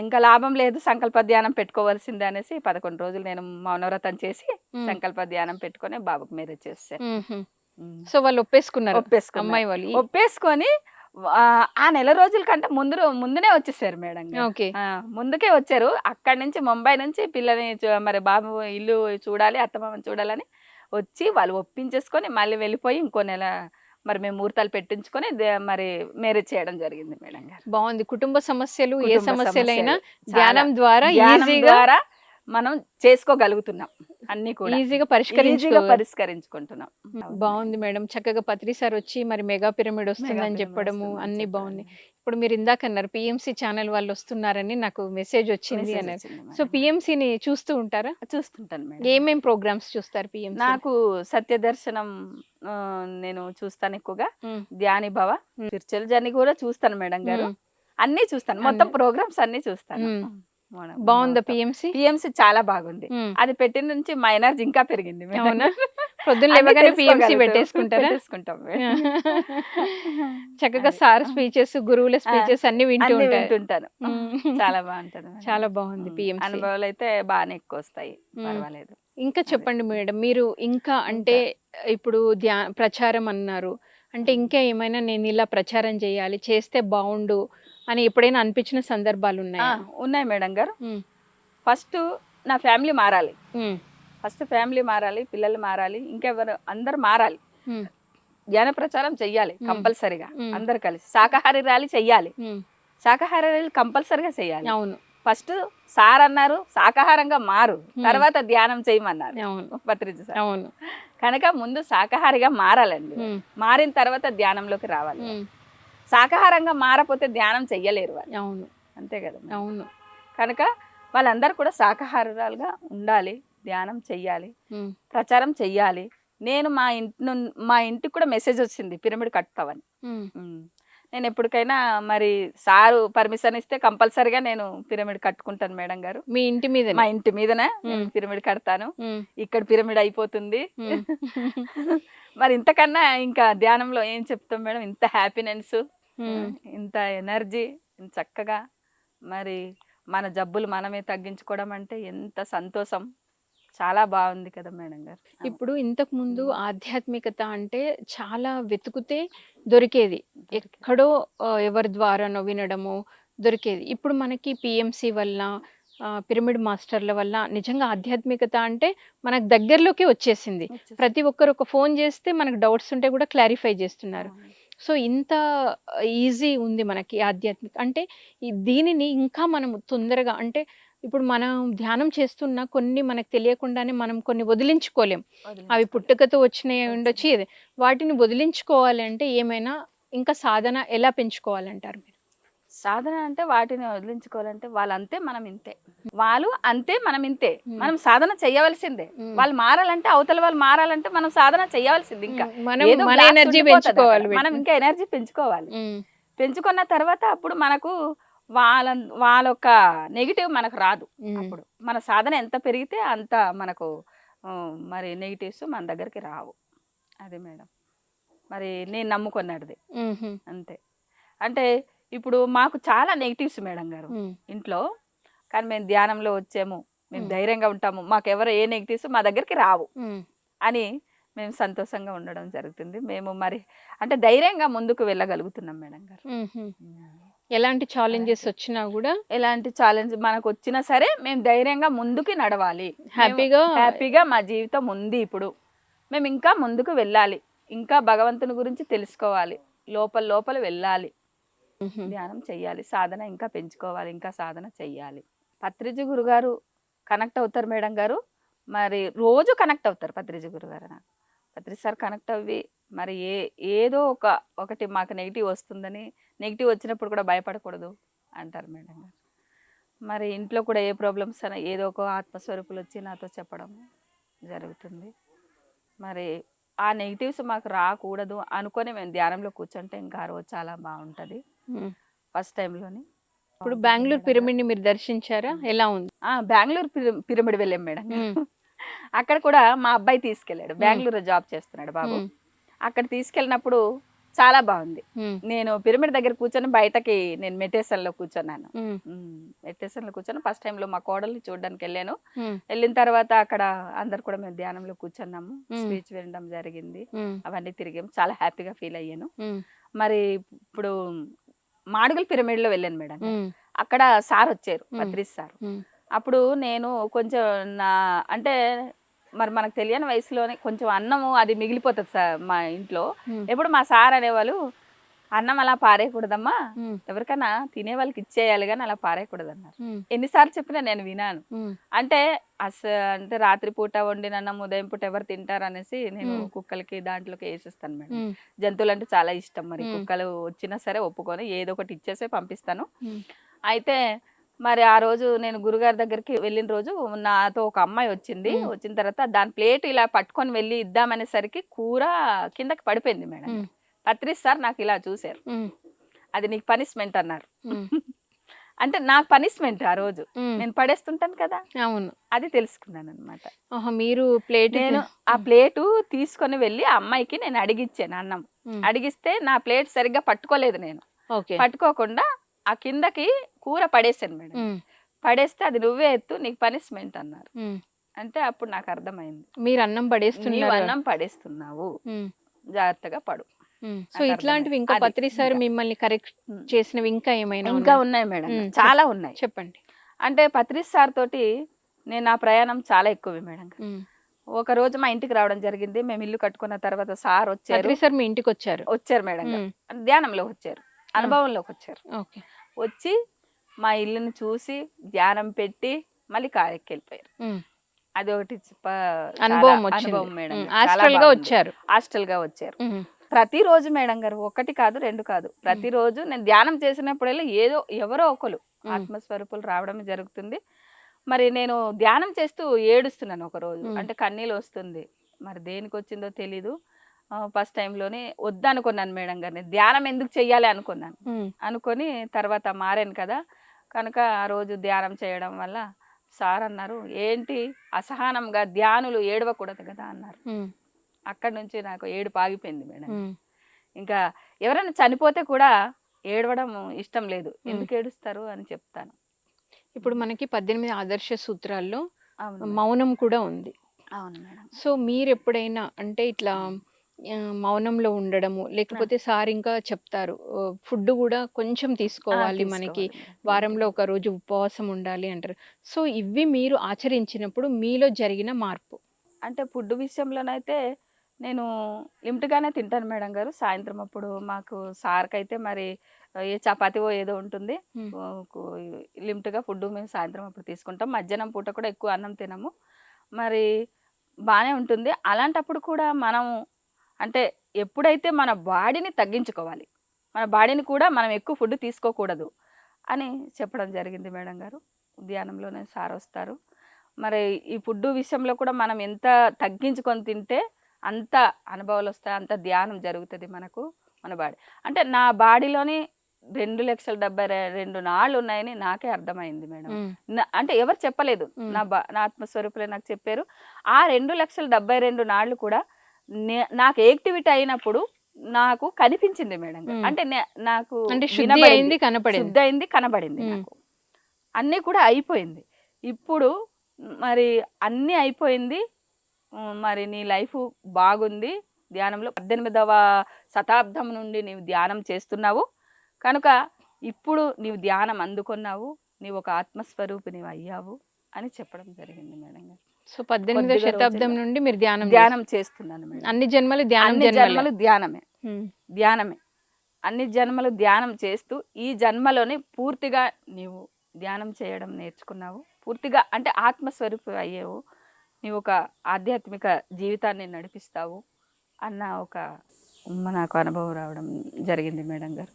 ఇంకా లాభం లేదు, సంకల్ప ధ్యానం పెట్టుకోవాల్సిందే అనేసి 11 రోజులు నేను మౌనవ్రతం చేసి ఉమ్. సంకల్ప ధ్యానం పెట్టుకొని బాబుకి మ్యారేజ్ చేస్తాను. ఉమ్. సో వాళ్ళు ఒప్పేసుకున్నారు, ఒప్పేసుకున్నారు. అమ్మాయి వాళ్ళు. ఒప్పేసుకొని ఆ నెల రోజుల కంటే ముందునే వచ్చేసారు మేడం గారు. ఓకే. ముందుకే వచ్చారు. అక్కడి నుంచి ముంబై నుంచి పిల్లని మరి బాబు ఇల్లు చూడాలి, అత్తమామని చూడాలని వచ్చి వాళ్ళు ఒప్పించేసుకొని మళ్ళీ వెళ్ళిపోయి ఇంకో నెల మరి మేము ముహూర్తాలు పెట్టించుకొని మరి మ్యారేజ్ చేయడం జరిగింది మేడం గారు. బాగుంది. కుటుంబ సమస్యలు ఏ కుటుంబ సమస్యలైనా సమస్యలు ధ్యానం ద్వారా ధ్యానం ఈజీగా ద్వారా మనం చేసుకోగలుగుతున్నాం. అన్ని కూడా ఈజీగా ఈజీగా పరిష్కరించుకుంటున్నాం. బాగుంది మేడం, చక్కగా పత్రి సార్ వచ్చి మరి మెగా పిరమిడ్ వస్తుందని చెప్పడము అన్ని బాగుంది. ఇప్పుడు మీరు ఇందాక అన్నారు పిఎంసి ఛానల్ వాళ్ళు వస్తున్నారని, నాకు మెసేజ్ వచ్చింది అన్నారు. సో పిఎంసిని చూస్తూ ఉంటారా? చూస్తుంటాను మేడం. ఏమేం ప్రోగ్రామ్స్ చూస్తారు పిఎంసి? నాకు సత్యదర్శనం నేను చూస్తాను ఎక్కువగా. ధ్యాని భవ, స్పిరిచువల్ జర్నీ కూడా చూస్తాను మేడం గారు. అన్ని చూస్తాను, మొత్తం ప్రోగ్రామ్స్ అన్ని చూస్తాను. బాగుందా పిఎంసి? పిఎంసి చాలా బాగుంది. అది పెట్టిన నుంచి మా ఎనర్జీ ఇంకా పెరిగింది. అవునా? పొద్దున్న లేవగానే పిఎంసి పెట్టేసుకుంటారా? పెట్టేసుకుంటాం. చక్కగా సార్ స్పీచెస్, గురువుల స్పీచెస్ అన్ని వింటుంటాను. చాలా బాగుంటది. చాలా బాగుంది పిఎంసి. అనుభవాలు అయితే బాగానే ఎక్కువ వస్తాయి, పర్వాలేదు. ఇంకా చెప్పండి మేడం, మీరు ఇంకా అంటే ఇప్పుడు ప్రచారం అన్నారు అంటే ఇంకా ఏమైనా నేను ఇలా ప్రచారం చేయాలి, చేస్తే బాగుండు అని ఎప్పుడైనా అనిపించిన సందర్భాలు ఉన్నాయా? ఉన్నాయి మేడం గారు. ఫస్ట్ నా ఫ్యామిలీ మారాలి. ఫస్ట్ ఫ్యామిలీ మారాలి, పిల్లలు మారాలి, ఇంకెవరు అందరు మారాలి. ధ్యాన ప్రచారం చెయ్యాలి కంపల్సరిగా, అందరు కలిసి. శాకాహారి ర్యాలీ చెయ్యాలి, శాకాహార ర్యాలీ కంపల్సరిగా చెయ్యాలి. అవును. ఫస్ట్ సార్ అన్నారు శాకాహారంగా మారు, తర్వాత ధ్యానం చేయమన్నారు పత్రిజీ సార్. అవును. కనుక ముందు శాకాహారిగా మారాలండి. మారిన తర్వాత ధ్యానంలోకి రావాలి. శాకాహారంగా మారపోతే ధ్యానం చెయ్యలేరు వాళ్ళు. అవును. అంతే కదా. అవును. కనుక వాళ్ళందరూ కూడా శాకాహారాలుగా ఉండాలి, ధ్యానం చెయ్యాలి, ప్రచారం చెయ్యాలి. నేను మా ఇంటికి కూడా మెసేజ్ వచ్చింది పిరమిడ్ కట్టుతావని. నేను ఎప్పటికైనా మరి సారు పర్మిషన్ ఇస్తే కంపల్సరిగా నేను పిరమిడ్ కట్టుకుంటాను మేడం గారు. మీ ఇంటి మీద? మా ఇంటి మీదనే పిరమిడ్ కడతాను. ఇక్కడ పిరమిడ్ అయిపోతుంది. మరి ఇంతకన్నా ఇంకా ధ్యానంలో ఏం చెప్తాం మేడం? ఇంత హ్యాపీనెస్, ఇంత ఎనర్జీ, చక్కగా మరి మన జబ్బులు మనమే తగ్గించుకోవడం అంటే ఎంత సంతోషం. చాలా బాగుంది కదా మేడం గారు. ఇప్పుడు ఇంతకు ముందు ఆధ్యాత్మికత అంటే చాలా వెతుకుతే దొరికేది, ఎక్కడో ఎవరి ద్వారానో వినడము దొరికేది. ఇప్పుడు మనకి పిఎంసి వల్ల, పిరమిడ్ మాస్టర్ల వల్ల నిజంగా ఆధ్యాత్మికత అంటే మనకు దగ్గరలోకి వచ్చేసింది. ప్రతి ఒక్కరు ఒక ఫోన్ చేస్తే మనకు డౌట్స్ ఉంటే కూడా క్లారిఫై చేస్తున్నారు. సో ఇంత ఈజీ ఉంది మనకి ఆధ్యాత్మిక అంటే. దీనిని ఇంకా మనం తొందరగా అంటే ఇప్పుడు మనం ధ్యానం చేస్తున్న కొన్ని మనకు తెలియకుండానే మనం కొన్ని వదిలించుకోలేం. అవి పుట్టుకతో వచ్చినాయి ఉండొచ్చు. వాటిని వదిలించుకోవాలి అంటే ఏమైనా ఇంకా సాధన ఎలా పెంచుకోవాలంటారు మీరు? సాధన అంటే వాటిని వదిలించుకోవాలంటే వాళ్ళంతే మనం ఇంతే, వాళ్ళు అంతే మనం ఇంతే. మనం సాధన చేయవలసిందే. వాళ్ళు మారాలంటే, అవతల వాళ్ళు మారాలంటే మనం సాధన చేయవలసింది. ఇంకా ఎనర్జీ పెంచుకోవాలి, మనం ఇంకా ఎనర్జీ పెంచుకోవాలి. పెంచుకున్న తర్వాత అప్పుడు మనకు వాళ్ళ వాళ్ళొక నెగిటివ్ మనకు రాదు. ఉమ్, అప్పుడు మన సాధన ఎంత పెరిగితే అంత మనకు మరి నెగిటివ్స్ మన దగ్గరికి రావు. అది మేడం మరి నేను నమ్ముకున్నది ఉమ్హు, అంతే. అంటే ఇప్పుడు మాకు చాలా నెగిటివ్స్ మేడం గారు ఉమ్, ఇంట్లో, కానీ మేము ధ్యానంలో వచ్చాము, మేము ఉమ్, ధైర్యంగా ఉంటాము, మాకెవరు ఏ నెగిటివ్స్ మా దగ్గరికి రావు ఉమ్, అని మేము సంతోషంగా ఉండడం జరుగుతుంది. మేము మరి అంటే ధైర్యంగా ముందుకు వెళ్ళగలుగుతున్నాం మేడం గారు. ఉమ్హు. ఎలాంటి ఛాలెంజెస్ అలాంటి వచ్చినా కూడా ఎలాంటి ఛాలెంజ్ మనకు వచ్చినా సరే మేము ధైర్యంగా ముందుకి నడవాలి. హ్యాపీగా హ్యాపీగా మా జీవితం ఉంది. ఇప్పుడు మేము ఇంకా ముందుకు వెళ్ళాలి, ఇంకా భగవంతుని గురించి తెలుసుకోవాలి, లోపల లోపల వెళ్ళాలి, ఉమ్హు, ధ్యానం చెయ్యాలి, సాధన ఇంకా పెంచుకోవాలి, ఇంకా సాధన చెయ్యాలి. పత్రిజీ గురుగారు కనెక్ట్ అవుతారు మేడం గారు, మరి రోజు కనెక్ట్ అవుతారు పత్రిజీ గురుగారు. నాకు పత్రిజీ సార్ కనెక్ట్ అవ్వి మరి ఏదో ఒకటి మాకు నెగిటివ్ వస్తుందని, నెగిటివ్ వచ్చినప్పుడు కూడా భయపడకూడదు అంటారు మేడం గారు. మరి ఇంట్లో కూడా ఏ ప్రాబ్లమ్స్ అయినా ఏదో ఒక ఆత్మస్వరూపులు వచ్చి నాతో చెప్పడం జరుగుతుంది. మరి ఆ నెగిటివ్స్ మాకు రాకూడదు అనుకొని మేము ధ్యానంలో కూర్చుంటే ఇంకా ఆ రోజు చాలా బాగుంటుంది. ఉమ్. ఫస్ట్ టైంలోని ఇప్పుడు బెంగళూరు పిరమిడ్ ని మీరు దర్శించారా? ఎలా ఉంది? బెంగళూరు పిరమిడ్ వెళ్ళాం మేడం గారు. ఉమ్, అక్కడ కూడా మా అబ్బాయి తీసుకెళ్ళాడు, ఉమ్, బెంగళూరులో జాబ్ చేస్తున్నాడు బాబు. ఉమ్, అక్కడ తీసుకెళ్ళినప్పుడు చాలా బాగుంది. ఉమ్, నేను పిరమిడ్ దగ్గర కూర్చొని బయటకి నేను మెడిటేషన్లో కూర్చున్నాను. ఉమ్, మెడిటేషన్లో కూర్చొని ఫస్ట్ టైంలో మా కోడల్ని చూడడానికి వెళ్ళాను. ఉమ్, వెళ్ళిన తర్వాత అక్కడ అందరు కూడా మేము ధ్యానంలో కూర్చున్నాము, ఉమ్, స్పీచ్ వినడం జరిగింది, ఉమ్, అవన్నీ తిరిగాము, చాలా హ్యాపీగా ఫీల్ అయ్యాను. ఉమ్, మరి ఇప్పుడు మాడుగుల పిరమిడ్లో వెళ్ళాను మేడం గారు. ఉమ్, అక్కడ సార్ వచ్చారు, ఉమ్, పత్రిస్ సార్. ఉమ్, అప్పుడు నేను కొంచెం నా అంటే మరి మనకు తెలియని వయసులోనే కొంచెం అన్నము అది మిగిలిపోతుంది సార్ మా ఇంట్లో. ఉమ్, ఎప్పుడు మా సార్ అనేవాళ్ళు, అన్నం అలా పారేయకూడదమ్మా, ఉమ్, ఎవరికైనా తినే వాళ్ళకి ఇచ్చేయాలి కానీ అలా పారేయకూడదు అన్నారు. ఉమ్, ఎన్నిసార్లు చెప్పినా నేను వినాను. ఉమ్, అంటే అంటే రాత్రిపూట వండిన అన్నం ఉదయం పూట ఎవరు తింటారు అనేసి నేను ఉమ్, కుక్కలకి దాంట్లోకి వేసేస్తాను మేడం. ఉమ్, జంతువులు అంటే చాలా ఇష్టం, మరి ఉమ్, కుక్కలు వచ్చినా సరే ఒప్పుకొని ఏదో ఒకటి ఇచ్చేసే పంపిస్తాను. ఉమ్, అయితే మరి ఆ రోజు నేను గురుగారి దగ్గరికి వెళ్ళిన రోజు నాతో ఒక అమ్మాయి వచ్చింది. ఉమ్, వచ్చిన తర్వాత దాని ప్లేట్ ఇలా పట్టుకొని వెళ్ళి ఇద్దామనేసరికి కూర కిందకి పడిపోయింది మేడం. ఉమ్, పత్రిస్ సార్ నాకు ఇలా చూశారు, ఉమ్, అది నీకు పనిష్మెంట్ అన్నారు. ఉమ్, అంటే నాకు పనిష్మెంట్ ఆ రోజు, ఉమ్, నేను పడేస్తుంటాను కదా, అవును. అది తెలుసుకున్నాను అనమాట. ఆహా, మీరు ప్లేట్ నేను ఆ ప్లేటు తీసుకొని వెళ్ళి ఆ అమ్మాయికి నేను అడిగిచ్చాను అన్నం. అడిగిస్తే నా ప్లేట్ సరిగ్గా పట్టుకోలేదు, నేను ఓకే. పట్టుకోకుండా ఆ కిందకి కూర పడేసాను మేడం. ఉమ్, పడేస్తే అది నువ్వే ఎత్తు, నీకు పనిష్మెంట్ అన్నారు. ఉమ్. అంటే అప్పుడు నాకు అర్థమైంది, మీరు అన్నం నీవు పడేస్తున్నారు. అన్నం పడేస్తున్నావు, ఉమ్, జాగ్రత్తగా పడు. ఉమ్. సో నాకు ఇట్లాంటివి అర్థమైంది. ఇంకా అది పత్రి సార్ ఇంకా. మిమ్మల్ని కరెక్ట్ ఉమ్. చేసినవి ఇంకా ఏమైనా ఇంకా ఉన్నాయా? ఉన్నాయి మేడం, ఉమ్, చాలా ఉన్నాయి. చెప్పండి. అంటే పత్రిస్ సార్ తోటి నేను నా ప్రయాణం చాలా ఎక్కువ మేడం. ఉమ్. ఒక రోజు మా ఇంటికి రావడం జరిగింది. మేము ఇల్లు కట్టుకున్న తర్వాత సార్ వచ్చారు. పత్రి సార్ మీ ఇంటికి వచ్చారు? వచ్చారు మేడం గారు. ఉమ్, ధ్యానంలోకి వచ్చారు, అనుభవంలోకి వచ్చారు. ఓకే. వచ్చి మా ఇల్లుని చూసి ధ్యానం పెట్టి మళ్ళీ కారెక్కి వెళ్ళిపోయారు. ఉమ్. అది ఒకటి అనుభవం వచ్చింది. అనుభవం మేడం ఉమ్, గారు. చాలా హాస్టల్ గా బాగుంది. వచ్చారు. హాస్టల్ గా వచ్చారు. ఉమ్, ప్రతిరోజు మేడం గారు, ఒకటి కాదు రెండు కాదు, ప్రతిరోజు నేను ధ్యానం చేసినప్పుడల్లా ఎవరో ఒకరు ఆత్మస్వరూపులు రావడం జరుగుతుంది. మరి నేను ధ్యానం చేస్తూ ఏడుస్తున్నాను ఒక రోజు, అంటే కన్నీళ్ళు వస్తుంది, మరి దేనికి వచ్చిందో తెలీదు. ఫస్ట్ టైంలోనే వద్దనుకున్నాను మేడం గారిని, ధ్యానం ఎందుకు చెయ్యాలి అనుకున్నాను. ఉమ్, అనుకొని తర్వాత మారాను కదా, కనుక ఆ రోజు ధ్యానం చేయడం వల్ల సార్ అన్నారు, ఏంటి అసహనంగా ధ్యానులు ఏడవకూడదు కదా అన్నారు. ఉమ్, అక్కడి నుంచి నాకు ఏడుపు ఆగిపోయింది మేడం. ఉమ్, ఇంకా ఎవరైనా చనిపోతే కూడా ఏడవడం ఇష్టం లేదు, ఎందుకు ఏడుస్తారు అని చెప్తాను. ఇప్పుడు మనకి 18 ఆదర్శ సూత్రాల్లో అవును మౌనం కూడా ఉంది. అవును మేడం. సో మీరు ఎప్పుడైనా అంటే ఇట్లా మౌనంలో ఉండడము, లేకపోతే సార్ ఇంకా చెప్తారు ఫుడ్ కూడా కొంచెం తీసుకోవాలి, మనకి వారంలో ఒక రోజు ఉపవాసం ఉండాలి అంటారు. సో ఇవి మీరు ఆచరించినప్పుడు మీలో జరిగిన మార్పు? అంటే ఫుడ్ విషయంలోనైతే నేను లిమిట్గానే తింటాను మేడం గారు. సాయంత్రం అప్పుడు మాకు సార్కి అయితే మరి ఏ చపాతీవో ఏదో ఉంటుంది, లిమిట్గా ఫుడ్ మేము సాయంత్రం అప్పుడు తీసుకుంటాం. మధ్యాహ్నం పూట కూడా ఎక్కువ అన్నం తినము, మరి బాగానే ఉంటుంది. అలాంటప్పుడు కూడా మనం అంటే ఎప్పుడైతే మన బాడీని తగ్గించుకోవాలి, మన బాడీని కూడా మనం ఎక్కువ ఫుడ్ తీసుకోకూడదు అని చెప్పడం జరిగింది మేడం గారు. ధ్యానంలోనే సార్ వస్తారు. మరి ఈ ఫుడ్ విషయంలో కూడా మనం ఎంత తగ్గించుకొని తింటే అంత అనుభవాలు వస్తాయి, అంత ధ్యానం జరుగుతుంది మనకు. మన బాడీ అంటే నా బాడీలోని 2,72,000 నాళ్ళు ఉన్నాయని నాకే అర్థమైంది మేడం. ఉమ్, అంటే ఎవరు చెప్పలేదు. ఉమ్, నా ఆత్మస్వరూపులే నాకు చెప్పారు. ఆ 2,72,000 నాళ్ళు కూడా నాకు యాక్టివిటీ అయినప్పుడు నాకు కనిపించింది మేడం గారు. ఉమ్. అంటే నాకు అంటే శుద్ధి వినబడింది, అయింది, కనపడింది. శుద్ధి అయింది, కనబడింది ఉమ్, నాకు. అన్నీ కూడా అయిపోయింది. ఇప్పుడు మరి అన్నీ అయిపోయింది. మరి నీ లైఫ్ బాగుంది. ధ్యానంలో 18వ శతాబ్దం నుండి నీవు ధ్యానం చేస్తున్నావు కనుక ఇప్పుడు నీవు ధ్యానం అందుకున్నావు, నీవు ఒక ఆత్మస్వరూపిణి అయ్యావు అని చెప్పడం జరిగింది మేడం గారు. సో 18వ కొద్దిగా శతాబ్దం రోజుల్లో నుండి మీరు ధ్యానం ధ్యానం చేస్తున్నాను మేడం. అన్ని జన్మలు ధ్యానం అన్ని జన్మలే. జన్మలు ధ్యానమే, ఉమ్, ధ్యానమే. అన్ని జన్మలు ధ్యానం చేస్తూ ఈ జన్మలోనే పూర్తిగా నీవు ధ్యానం చేయడం నేర్చుకున్నావు. పూర్తిగా అంటే ఆత్మస్వరూపి అయ్యావు. నీవు ఒక ఆధ్యాత్మిక జీవితాన్ని నడిపిస్తావు అన్న ఒక నాకు అనుభవం రావడం జరిగింది మేడం గారు.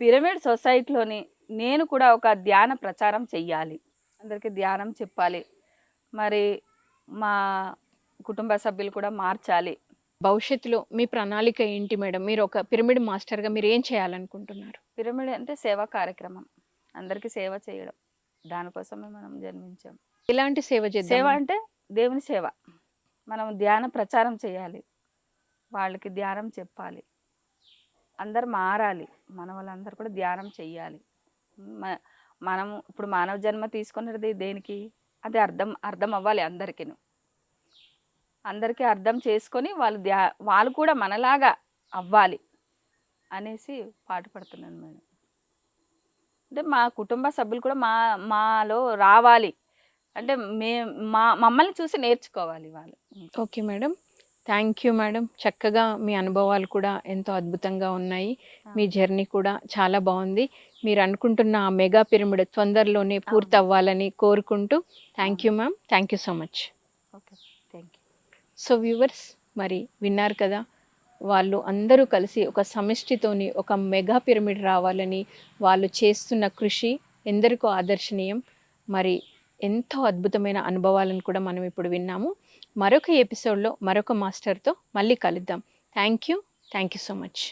పిరమిడ్ సొసైటీలోని నేను కూడా ఒక ధ్యాన ప్రచారం చెయ్యాలి, అందరికీ ధ్యానం చెప్పాలి, మరి మా కుటుంబ సభ్యులు కూడా మార్చాలి. భవిష్యత్తులో మీ ప్రణాళిక ఏంటి మేడం? మీరు ఒక పిరమిడ్ మాస్టర్గా మీరు ఏం చేయాలనుకుంటున్నారు? పిరమిడ్ అంటే సేవా కార్యక్రమం, అందరికీ సేవ చేయడం. దానికోసమే మనం జన్మించాం. ఎలాంటి సేవ సేవ చేద్దాం? అంటే దేవుని సేవ. మనం ధ్యాన ప్రచారం చేయాలి, వాళ్ళకి ధ్యానం చెప్పాలి, అందరు మారాలి, మన వాళ్ళందరూ కూడా ధ్యానం చెయ్యాలి. మనం ఇప్పుడు మానవ జన్మ తీసుకున్నది దేనికి? అది అర్థం అవ్వాలి అందరికీను. అందరికీ అర్థం చేసుకొని వాళ్ళు కూడా మనలాగా అవ్వాలి అనేసి పాటుపడుతున్నాను మేడం. అంటే మా కుటుంబ సభ్యులు కూడా మాలో రావాలి, అంటే మమ్మల్ని చూసి నేర్చుకోవాలి వాళ్ళు. Okay madam, thank you madam. చక్కగా మీ అనుభవాలు కూడా ఎంతో అద్భుతంగా ఉన్నాయి. మీ జర్నీ కూడా చాలా బాగుంది. మీరు అనుకుంటున్న ఆ మెగా పిరమిడ్ తొందరలోనే పూర్తి అవ్వాలని కోరుకుంటూ thank you ma'am, thank you so much. Okay, thank you. So viewers, మరి విన్నారు కదా, వాళ్ళు అందరూ కలిసి ఒక సమిష్టితోని ఒక మెగా పిరమిడ్ రావాలని వాళ్ళు చేస్తున్న కృషి ఎందరికో ఆదర్శనీయం. మరి ఎంతో అద్భుతమైన అనుభవాలను కూడా మనం ఇప్పుడు విన్నాము. మరొక ఎపిసోడ్లో మరొక మాస్టర్తో మళ్ళీ కలుద్దాం. Thank you so much.